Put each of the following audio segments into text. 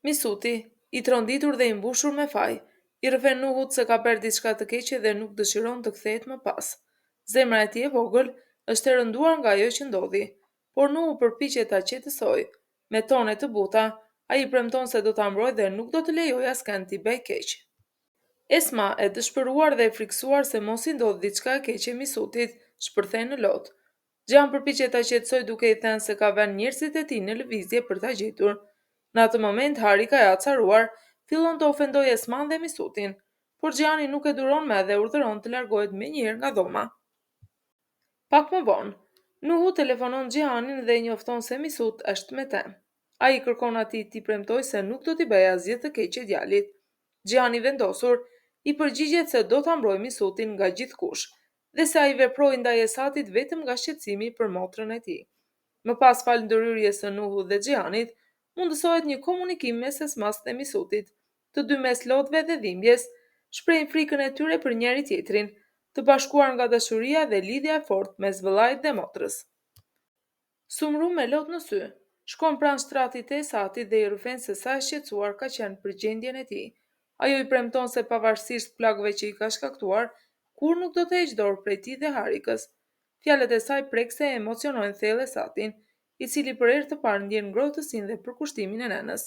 Misuti, i tronditur dhe i mbushur me faj, i rrëfen Nuhut se ka bërë diçka të keqe dhe nuk dëshiron të kthehet më pas. Zemra e tij e vogël është e rënduar nga ajo që ndodhi, por Nuhu përpiqet ta qetësojë. Me tone të buta, ai i premton se do ta mbrojë dhe nuk do të lejojë askënd t'i bëjë keq. Esma, e dëshpëruar dhe e friksuar se mos i ndodh diçka e keqe Misutit, shpërthej në lot. Gjan përpiqet ta qetësojë duke i thënë se ka vënë njerëzit e tij në lëvizje për ta gjetur. Në atë moment Harika e acaruar fillon të ofendojë Esman dhe Misutin, por Gjani nuk e duron më dhe urdhëron të largohet menjëherë nga dhoma. Pak më vonë, Nuhu telefonon Gjanin dhe i njofton se Misut është me të. Ai i kërkon atij t'i premtojë se nuk do t'i bëjë asgjë të keqe djalit. Gjani vendosur i përgjigjet se do ta mbrojë Misutin nga gjithkush dhe se ai veproi ndaj Esatit vetëm nga shqetësimi për motrën e tij. Më pas falëndërhyrjes së Nuhut dhe Xhianit, mundësohet një komunikim mes Esmas dhe Misutit. Të dy mes lodhve dhe dhimbjes shprehin frikën e tyre për njëri tjetrin, të bashkuar nga dashuria dhe lidhja e fortë mes vëllait dhe motrës. Sumru me lot në sy, shkon pranë shtratit të Esatit dhe i rrëfen se sa e shqetësuar ka qenë për gjendjen e tij. Ajo i premton se pavarësisht plagëve që i ka shkaktuar, kur nuk do të heqë dorë prej tij dhe Harikës. Fjalët e saj prekse e emocionojnë thellë Esatin, i cili për herë të parë ndjen ngrohtësinë dhe përkushtimin e nënës.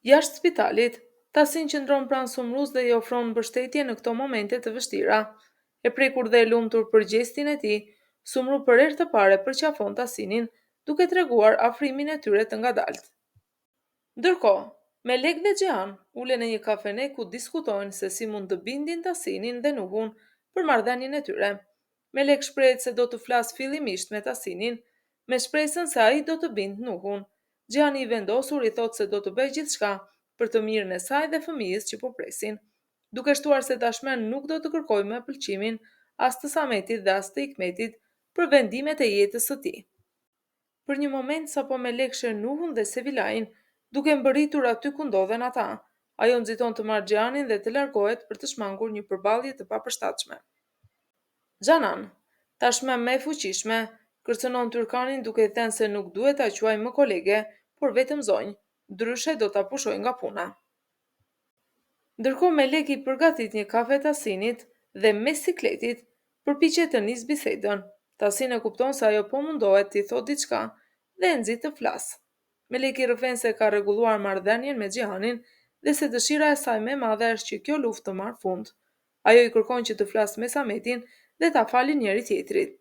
Jashtë spitalit, Tasin qëndron pranë Sumrus dhe i ofron mbështetje në këto momente të vështira. E prekur dhe e lumtur për gjestin e tij, Sumru për herë të parë përqafon Tasinin, duke treguar afrimin e tyre të ngadalt. Ndërkohë, Melek dhe Xhehan ulen në një kafene ku diskutojnë se si mund të bindin Tasinin dhe Nuhun për marrëdhënien e tyre. Melek shprehet se do të flasë fillimisht me Tasinin, me shpresën se ai do të bindë Nuhun. Xhehani i vendosur i thotë se do të bëjë gjithçka për të mirën e saj dhe fëmijës që po presin, duke shtuar se tashmen nuk do të kërkojë më pëlqimin as të Sametit dhe as të Hikmetit për vendimet e jetës së tij. Për një moment sapo Melek sheh Nuhun dhe Sevilain, duke mbërritur aty ku ndodhen ata, ajo nxiton të marrë Xhanin dhe të largohet për të shmangur një përballje të papërshtatshme. Xhanan, tashmë më e fuqishme, kërcënon Tyrkanin duke i thënë se nuk duhet ta quajë më kolege, por vetëm zonjë, ndryshe do ta pushojë nga puna. Ndërkohë Melek i përgatit një kafe Tasinit dhe me sikletit përpiqet të nisë bisedën. Tasin e kupton se ajo po mundohet t'i thotë diçka dhe e nxit të flasë. Melek i rrëfen se ka rregulluar marrëdhënien me Xhehanin dhe se dëshira e saj më e madhe është që kjo luftë të marrë fund. Ajo i kërkon që të flasë me Sametin dhe ta falin njëri tjetrit.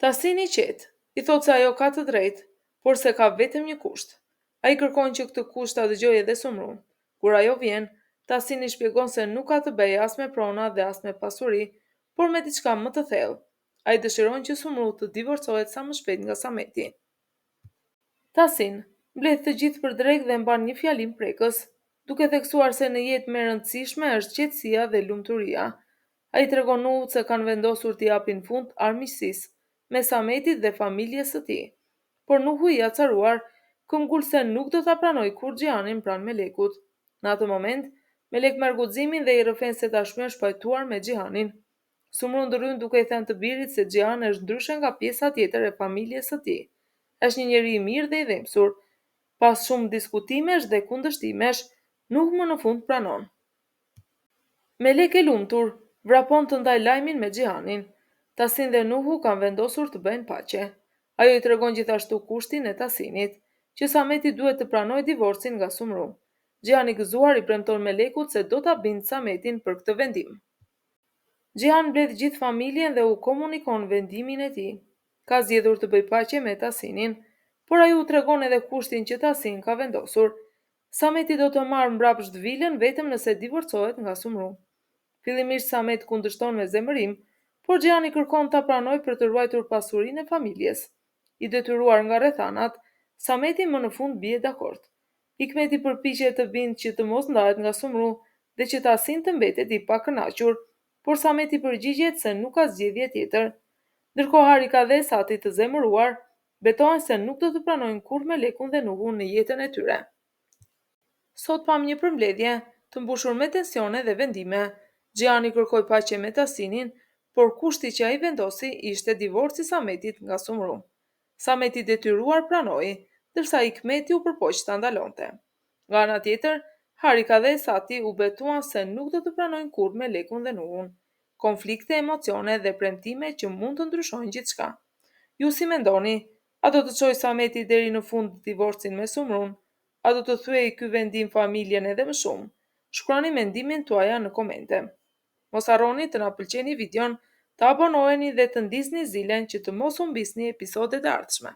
Tasini qetë, i thotë se ajo ka të drejtë, por se ka vetëm një kusht. Ai kërkon që këtë kusht ta dëgjojë edhe Sumru. Kur ajo vjen, Tasini shpjegon se nuk ka të bëjë as me prona dhe as me pasuri, por me diçka më të thellë. Ai dëshiron që Sumru të divorcohet sa më shpejt nga Sameti. Tasin mbledh të gjithë për drek dhe mban një fjalim prekës, duke theksuar se në jetë më e rëndësishme është qetësia dhe lumturia. Ai tregon Nuhut se kanë vendosur t'i japin fund armiqësisë me Sametit dhe familjes së tij. Por Nuhu i acaruar këmbgul se nuk do ta pranojë kur Xhehanin pranë Melekut. Në atë moment, Melek merr guximin dhe i rrëfen se tashmë është pajtuar me Xhehanin. Sumru ndryn duke i thënë të birit se Xhehan është ndryshe nga pjesa tjetër e familjes së tij. Është një njeri i mirë dhe i dhemësur. Pas shumë diskutimesh dhe kundërshtimesh, Nuhu më në fund pranon. Melek e lumtur vrapon të ndaj lajmin me Xhehanin. Tasin dhe Nuhu kanë vendosur të bëjnë paqe. Ajo i tregon gjithashtu kushtin e Tasinit, që Sameti duhet të pranojë divorcin nga Sumru. Xhehani gëzuar i premton Melekut se do ta bindë Sametin për këtë vendim. Xhehan mbledh gjithë familjen dhe u komunikon vendimin e tij. Ka zgjedhur të bëjë paqe me Tasinin, por ai u tregon edhe kushtin që Tasin ka vendosur. Sameti do të marrë mbrapsht vilën vetëm nëse divorcohet nga Sumru. Fillimisht Samet kundërshton me zemërim, por Xhehani kërkon ta pranojë për të ruajtur pasurinë e familjes. I detyruar nga rrethanat, Sameti më në fund bie dakord. Hikmeti përpiqet të bindë që të mos ndahet nga Sumru dhe që Tasin të mbetet i pakënaqur, por Sameti përgjigjet se nuk ka zgjedhje tjetër. Ndërkohë Harika dhe Esati të zemëruar betohen se nuk do të pranojnë kurrë Melekun dhe Nuhun në jetën e tyre. Sot pam një përmbledhje të mbushur me tensione dhe vendime. Xhehani kërkoi paqe me Tasinin, por kushti që ai vendosi ishte divorci i Sametit nga Sumru. Sameti detyruar pranoi, ndërsa Hikmeti u përpoq ta ndalonte. Nga ana tjetër, Harika dhe Esati u betuan se nuk do të pranojnë kurrë me Lekun dhe Nuhun. Konflikte, emocione dhe premtime që mund të ndryshojnë gjithçka. Ju si mendoni? A do të çojë Sameti deri në fund divorcin me Sumrun? A do të thyej ky vendim familjen edhe më shumë? Shkruani mendimin tuaja në komente. Mos harroni të na pëlqeni videon, të abonoheni dhe të ndizni zilen që të mos humbisni episodet e ardhshme.